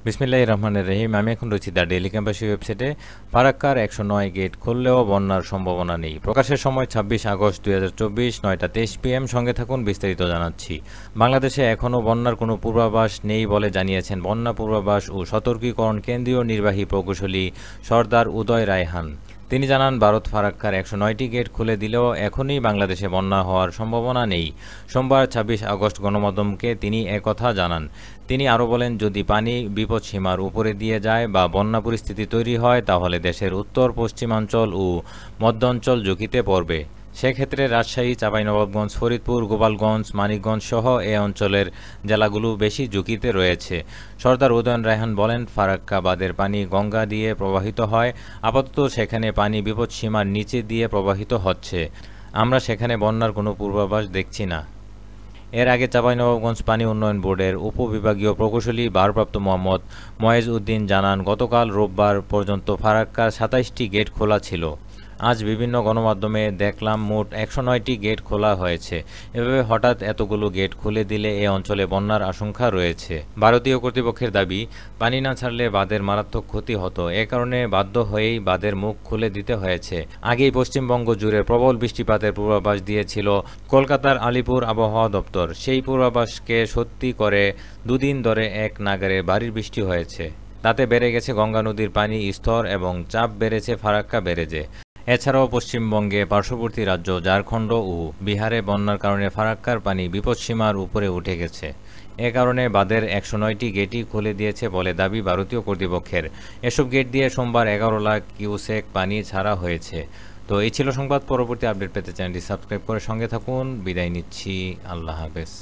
বিসমিল্লাহির রহমানির রহিম। আমি এখন রয়েছি দ্য ডেইলি ক্যাম্পাসী ওয়েবসাইটে। ফারাক্কার ১০৯ গেট খুললেও বন্যার সম্ভাবনা নেই। প্রকাশের সময় ২৬ আগস্ট ২০২৪, ৯টা ২৩ PM। সঙ্গে থাকুন, বিস্তারিত জানাচ্ছি। বাংলাদেশে এখনও বন্যার কোনো পূর্বাভাস নেই বলে জানিয়েছেন বন্যা পূর্বাভাস ও সতর্কীকরণ কেন্দ্রীয় নির্বাহী প্রকৌশলী সরদার উদয় রায়হান। তিনি জানান, ভারত ফারাক্কার ১০৯টি গেট খুলে দিলেও এখনই বাংলাদেশে বন্যা হওয়ার সম্ভাবনা নেই। সোমবার ২৬ আগস্ট গণমাধ্যমকে তিনি একথা জানান। তিনি আরও বলেন, যদি পানি বিপদসীমার উপরে দিয়ে যায় বা বন্যা পরিস্থিতি তৈরি হয়, তাহলে দেশের উত্তর পশ্চিমাঞ্চল ও মধ্যাঞ্চল ঝুঁকিতে পড়বে। সেক্ষেত্রে রাজশাহী, চাঁপাইনবাবগঞ্জ, ফরিদপুর, গোপালগঞ্জ, মানিকগঞ্জ সহ এ অঞ্চলের জেলাগুলো বেশি ঝুঁকিতে রয়েছে। সরদার উদয়ন রায়হান বলেন, ফারাক্কা বাঁধের পানি গঙ্গা দিয়ে প্রবাহিত হয়। আপাতত সেখানে পানি বিপদসীমার নিচে দিয়ে প্রবাহিত হচ্ছে। আমরা সেখানে বন্যার কোনো পূর্বাভাস দেখছি না। এর আগে চাঁপাইনবাবগঞ্জ পানি উন্নয়ন বোর্ডের উপবিভাগীয় প্রকৌশলী ভারপ্রাপ্ত মোহাম্মদ ময়েজ উদ্দিন জানান, গতকাল রোববার পর্যন্ত ফারাক্কার ২৭টি গেট খোলা ছিল। আজ বিভিন্ন গণমাধ্যমে দেখলাম মোট ১০৯টি গেট খোলা হয়েছে। এভাবে হঠাৎ এতগুলো গেট খুলে দিলে এ অঞ্চলে বন্যার আশঙ্কা রয়েছে। ভারতীয় কর্তৃপক্ষের দাবি, পানি না ছাড়লে বাঁধের মারাত্মক ক্ষতি হতো। এ কারণে বাধ্য হয়েই বাঁধের মুখ খুলে দিতে হয়েছে। আগেই পশ্চিমবঙ্গ জুড়ে প্রবল বৃষ্টিপাতের পূর্বাভাস দিয়েছিল কলকাতার আলিপুর আবহাওয়া দপ্তর। সেই পূর্বাভাসকে সত্যি করে দুদিন ধরে এক নাগাড়ে ভারী বৃষ্টি হয়েছে। তাতে বেড়ে গেছে গঙ্গা নদীর পানি স্তর এবং চাপ বেড়েছে ফারাক্কা ব্যারেজে। এছাড়াও পশ্চিমবঙ্গে পার্শ্ববর্তী রাজ্য ঝাড়খণ্ড ও বিহারে বন্যার কারণে ফারাক্কার পানি বিপদসীমার উপরে উঠে গেছে। এ কারণে বাঁধের ১০৯টি গেটই খুলে দিয়েছে বলে দাবি ভারতীয় কর্তৃপক্ষের। এসব গেট দিয়ে সোমবার ১১ লাখ কিউসেক পানি ছাড়া হয়েছে। তো এই ছিল সংবাদ। পরবর্তী আপডেট পেতে চ্যানেলটি সাবস্ক্রাইব করে সঙ্গে থাকুন। বিদায় নিচ্ছি। আল্লাহ হাফেজ।